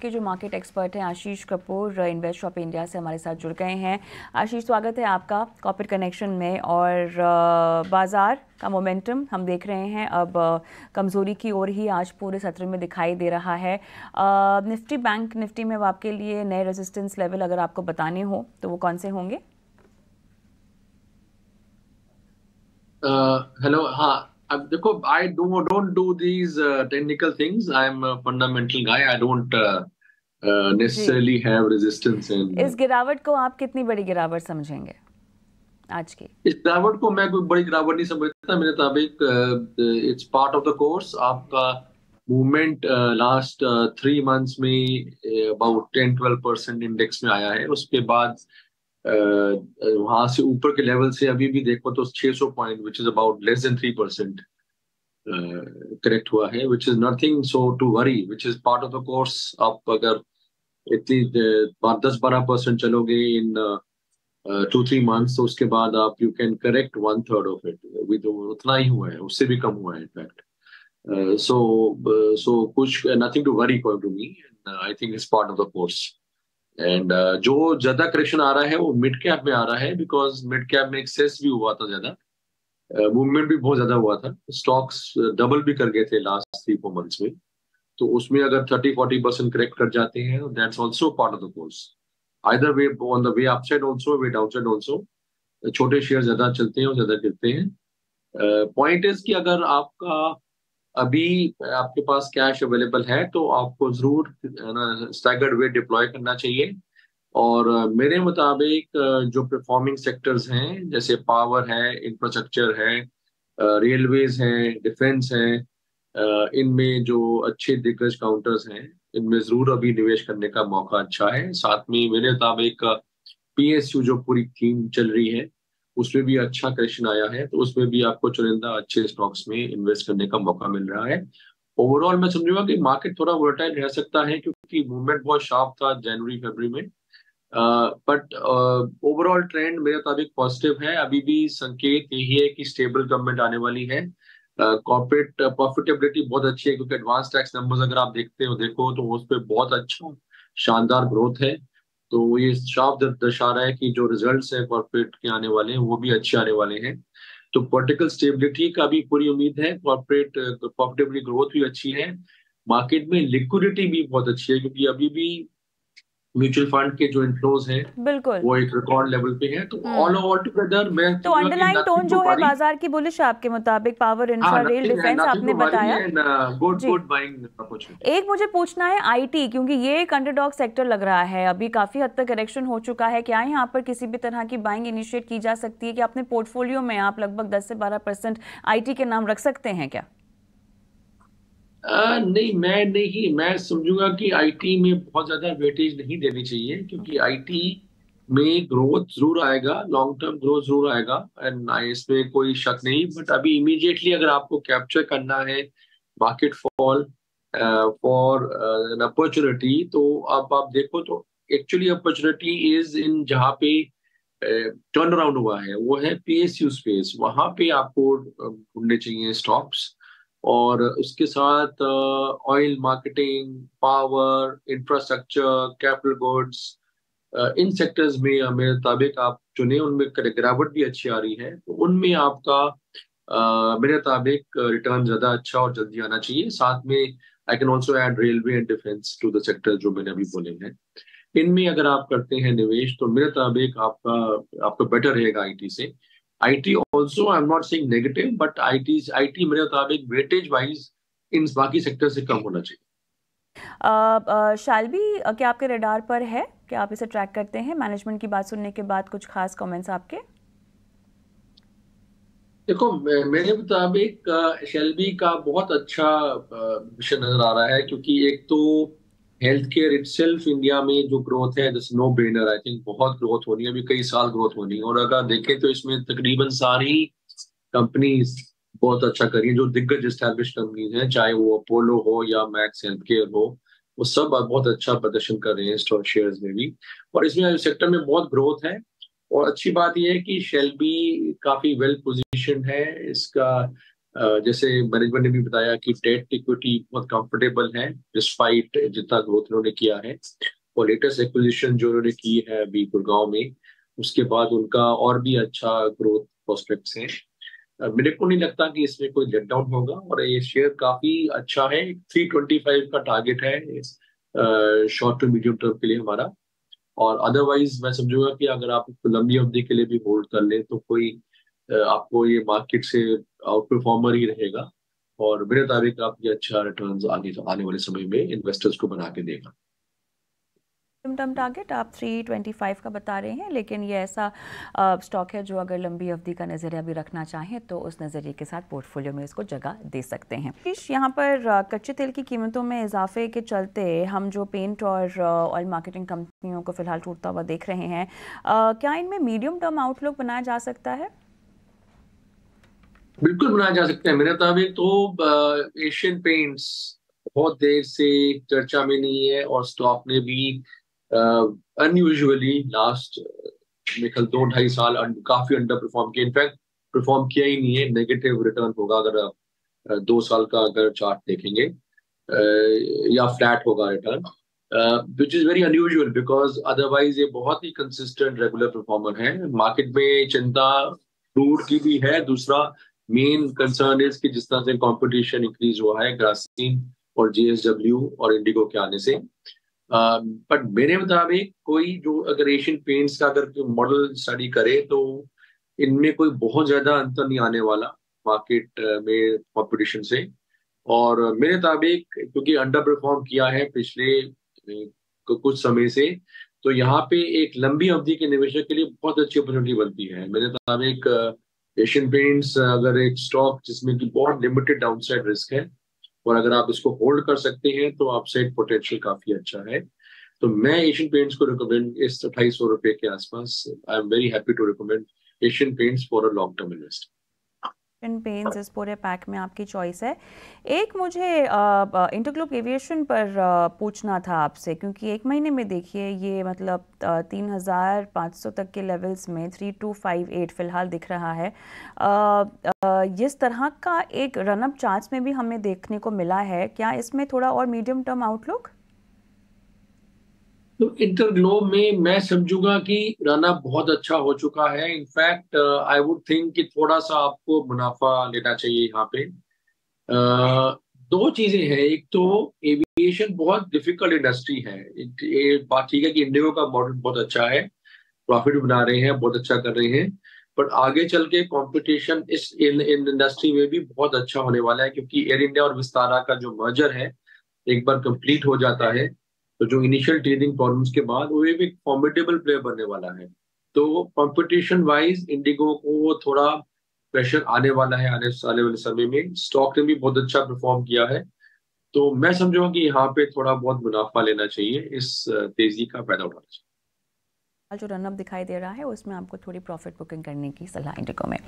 के जो market expert हैं आशीष कपूर इन्वेस्ट शॉप इंडिया से हमारे साथ जुड़ गए हैं। आशीष, स्वागत है आपका कॉर्पोरेट कनेक्शन में। और बाजार का मोमेंटम हम देख रहे हैं अब कमज़ोरी की ओर ही आज पूरे सत्र में दिखाई दे रहा है। निफ्टी बैंक निफ्टी में आपके लिए नए रेजिस्टेंस लेवल अगर आपको बताने हो तो वो कौन से होंगे? हेलो। हाँ, अब देखो, I don't do these technical things. I am fundamental guy. I don't जी, necessarily have resistance in इस गिरावट को आप कितनी बड़ी गिरावट समझेंगे आज की? इस गिरावट को मैं कोई बड़ी गिरावट नहीं समझता। मेरे मुताबिक it's part of the course. आपका मूवमेंट लास्ट 3 मंथ्स में अबाउट 10-12% इंडेक्स में आया है। उसके बाद वहां से ऊपर के लेवल से अभी भी देखो तो 600 point, which is about less than 3% correct हुआ है, which is nothing so to worry, which is part of the course. आप अगर इतनी 10-12% चलोगे इन 2-3 मंथ्स, तो उसके बाद आप you can correct 1/3 of it. अभी तो उतना ही हुआ है, उससे भी कम हुआ है इनफैक्ट। सो कुछ nothing to worry according to me. I think it's part of the course. And जो ज्यादा करेक्शन आ रहा है वो मिड कैप में आ रहा है, बिकॉज मिड कैप में एक्सेस भी हुआ था ज्यादा, मूवमेंट भी बहुत ज्यादा हुआ था। स्टॉक्स डबल भी कर गए थे लास्ट 3-4 मंथ्स में। तो उसमें अगर 30-40% करेक्ट कर जाते हैं, that's also part of the course. Either way, on the way upside also, way downside also. छोटे शेयर ज्यादा चलते हैं और ज्यादा गिरते हैं। पॉइंट इज कि अगर आपका अभी आपके पास कैश अवेलेबल है तो आपको जरूर स्टैगर्ड वे डिप्लॉय करना चाहिए। और मेरे मुताबिक जो परफॉर्मिंग सेक्टर्स हैं, जैसे पावर है, इंफ्रास्ट्रक्चर है, रेलवेज है, डिफेंस है, इनमें जो अच्छे दिग्गज काउंटर्स हैं, इनमें जरूर अभी निवेश करने का मौका अच्छा है। साथ में मेरे मुताबिक पीएसयू जो पूरी थीम चल रही है, उसमें भी अच्छा करेक्शन आया है, तो उसमें भी आपको चुनिंदा अच्छे स्टॉक्स में इन्वेस्ट करने का मौका मिल रहा है। ओवरऑल मैं समझूंगा कि मार्केट थोड़ा वोलेटाइल रह सकता है, क्योंकि मूवमेंट बहुत शार्प था जनवरी फरवरी में। बट ओवरऑल ट्रेंड मेरे मुताबिक पॉजिटिव है। अभी भी संकेत यही है कि स्टेबल गवर्नमेंट आने वाली है। कॉर्पोरेट प्रॉफिटेबिलिटी बहुत अच्छी है, क्योंकि एडवांस टैक्स नंबर्स अगर आप देखो तो उस पर बहुत अच्छा शानदार ग्रोथ है। तो ये साफ दर्शा रहा है कि जो रिजल्ट्स हैं कॉर्पोरेट के आने वाले हैं वो भी अच्छे आने वाले हैं। तो पॉलिटिकल स्टेबिलिटी का भी पूरी उम्मीद है। कॉर्पोरेट प्रॉफिटेबिलिटी ग्रोथ भी अच्छी है। मार्केट में लिक्विडिटी भी बहुत अच्छी है, क्योंकि अभी भी म्यूचुअल फंड के जो इनफ्लोज हैं बिल्कुल। वो एक रिकॉर्ड लेवल पे हैं। तो ऑल हम्म। ओवर टुगेदर मैं तो समझूंगा कि अंडरलाइन टोन नथिंग टू जो है वरी। बाजार की बुलिश है आपके मुताबिक, पावर, हाँ, infra, rail, nothing defence nothing आपने टू वरी बताया। एंड गुड जी, गुड बाइंग अपॉर्चुनिटी। एक मुझे पूछना है आईटी, क्योंकि ये एक अंडरडॉग सेक्टर लग रहा है, अभी काफी हद तक करेक्शन हो चुका है। क्या यहाँ पर किसी भी तरह की बाइंग इनिशिएट की जा सकती है कि अपने पोर्टफोलियो में आप लगभग 10 से 12% आईटी के नाम रख सकते हैं क्या? नहीं, मैं समझूंगा कि आईटी में बहुत ज्यादा वेटेज नहीं देनी चाहिए, क्योंकि ओके। आईटी में ग्रोथ जरूर आएगा, लॉन्ग टर्म ग्रोथ जरूर आएगा, एंड इसमें कोई शक नहीं। बट अभी इमीडिएटली अगर आपको कैप्चर करना है market fall for an opportunity, तो अब आप देखो तो एक्चुअली अपॉर्चुनिटी इज इन जहाँ पे टर्न अराउंड हुआ है वो है पीएसयू स्पेस। वहां पे आपको ढूंढने चाहिए स्टॉक्स। और उसके साथ oil marketing, power, infrastructure, capital goods, इन सेक्टर्स में मेरे मुताबिक आप चुने, उनमें गिरावट भी अच्छी आ रही है, तो उनमें आपका मेरे मुताबिक रिटर्न ज्यादा अच्छा और जल्दी आना चाहिए। साथ में I can also add railway and defence to the sector जो मैंने अभी बोले हैं। इनमें अगर आप करते हैं निवेश, तो मेरे मुताबिक आपका आपका बेटर रहेगा आईटी से। IT also, I am not saying negative, but IT मेरे मुताबिक वेटेज वाइज इन बाकी सेक्टर से कम होना चाहिए। शालवी, क्या आपके रडार पर है? क्या आप इसे ट्रैक करते हैं? मैनेजमेंट की बात सुनने के बाद कुछ खास कमेंट्स आपके? देखो, मेरे मुताबिक शेल्बी का बहुत अच्छा विषय नजर आ रहा है, क्योंकि एक तो हेल्थ केयर इटसेल्फ इंडिया में जो ग्रोथ है, this no brainer. I think बहुत ग्रोथ होनी है, अभी कई साल ग्रोथ होनी है। और अगर देखें तो इसमें तकरीबन सारी कंपनीज बहुत अच्छा कर रही हैं, जो दिग्गज एस्टैब्लिश कंपनीज हैं, चाहे वो अपोलो हो या मैक्स हेल्थ केयर हो, वो सब बहुत अच्छा प्रदर्शन कर रहे हैं स्टॉक शेयर्स में भी। और इसमें सेक्टर में बहुत ग्रोथ है। और अच्छी बात यह है कि शेल्बी काफी वेल पोजीशन है। इसका जैसे मैनेजमेंट ने भी बताया कि डेट इक्विटी बहुत कंफर्टेबल है डिस्पाइट जितना ग्रोथ उन्होंने किया है। और लेटेस्ट एक्विजिशन जो उन्होंने की है अभी गुड़गांव में, उसके बाद उनका और भी अच्छा ग्रोथ प्रोस्पेक्ट्स हैं। मेरे को नहीं लगता कि इसमें कोई लेट डाउन होगा और ये शेयर काफी अच्छा है। 325 का टारगेट है शॉर्ट टू मीडियम टर्म के लिए हमारा। और अदरवाइज मैं समझूंगा कि अगर आप इसको लंबी अवधि के लिए भी होल्ड कर लें तो कोई आपको ये मार्केट से आउट परफॉर्मर ही रहेगा। और मेरे मुताबिक आपके अच्छा रिटर्न्स आगे आने वाले समय में इन्वेस्टर्स को बना के देगा। टर्म टारगेट आप 325 का बता रहे हैं, लेकिन ये ऐसा स्टॉक है जो अगर लंबी अवधि का नज़रिया भी रखना चाहें तो उस नज़रिए के साथ पोर्टफोलियो में इसको जगह दे सकते हैं। यहाँ पर कच्चे तेल की कीमतों में इजाफे के चलते हम जो पेंट और ऑयल मार्केटिंग कंपनियों को फिलहाल टूटता हुआ देख रहे हैं, क्या इनमें मीडियम टर्म आउटलुक बनाया जा सकता है? बिल्कुल बनाया जा सकता है। मेरे मुताबिक तो एशियन पेंट्स बहुत देर से चर्चा में नहीं है और स्टॉक ने भी अनयूजुअली लास्ट मेरे ख्याल 2-2.5 साल काफी अंडर परफॉर्म किया। इनफैक्ट परफॉर्म किया ही नहीं है, नेगेटिव रिटर्न होगा अगर आप 2 साल का अगर चार्ट देखेंगे, या फ्लैट होगा return, which is very unusual because otherwise ये बहुत ही कंसिस्टेंट रेगुलर परफॉर्मर है। मार्केट में चिंता क्रूड की भी है। दूसरा मेन कंसर्न इज कि जिस तरह से कंपटीशन इंक्रीज हुआ है ग्रासिम और जेएसडब्ल्यू और इंडिगो के आने से, बट मेरे मुताबिक कोई जो अगर एशियन पेंट्स का अगर मॉडल स्टडी करे तो इनमें कोई बहुत ज्यादा अंतर नहीं आने वाला मार्केट में कंपटीशन से। और मेरे मुताबिक क्योंकि अंडर परफॉर्म किया है पिछले कुछ समय से, तो यहाँ पे एक लंबी अवधि के निवेशक के लिए बहुत अच्छी अपॉर्चुनिटी बनती है। मेरे मुताबिक एशियन पेंट्स अगर एक स्टॉक जिसमें कि बहुत लिमिटेड डाउनसाइड रिस्क है और अगर आप इसको होल्ड कर सकते हैं तो अपसाइड पोटेंशियल काफी अच्छा है। तो मैं एशियन पेंट्स को रिकमेंड इस 250 रुपए के आसपास, I am very happy to recommend Asian Paints for a long term invest. Paints इस पूरे पैक में आपकी चॉइस है। एक मुझे इंटरग्लोब एविएशन पर पूछना था आपसे, क्योंकि एक महीने में देखिए ये मतलब 3,500 तक के लेवल्स में 3258 फिलहाल दिख रहा है। इस तरह का एक रनअप चार्ट्स में भी हमें देखने को मिला है, क्या इसमें थोड़ा और मीडियम टर्म आउटलुक? तो इंटरग्लोब में मैं समझूंगा कि रन अप बहुत अच्छा हो चुका है। इनफैक्ट आई वुड थिंक कि थोड़ा सा आपको मुनाफा लेना चाहिए यहाँ पे। दो चीजें हैं, एक तो एविएशन बहुत डिफिकल्ट इंडस्ट्री है। ये बात ठीक है कि इंडिगो का मॉडल बहुत अच्छा है, प्रॉफिट बना रहे हैं, बहुत अच्छा कर रहे हैं, बट आगे चल के कंपटीशन इस इन इंडस्ट्री में भी बहुत अच्छा होने वाला है क्योंकि एयर इंडिया और विस्तारा का जो मर्जर है एक बार कंप्लीट हो जाता है तो जो इनिशियल टीजिंग प्रॉब्लम्स के बाद वो भी एक फॉर्मिडेबल प्लेयर बनने वाला है। तो कंपटीशन वाइज इंडिगो को थोड़ा प्रेशर आने वाला है आने वाले समय में। स्टॉक ने भी बहुत अच्छा परफॉर्म किया है, तो मैं समझूंगा कि यहाँ पे थोड़ा बहुत मुनाफा लेना चाहिए, इस तेजी का फायदा उठाना चाहिए। जो रनअप दिखाई दे रहा है उसमें आपको थोड़ी प्रॉफिट बुकिंग करने की सलाह इंडिगो में।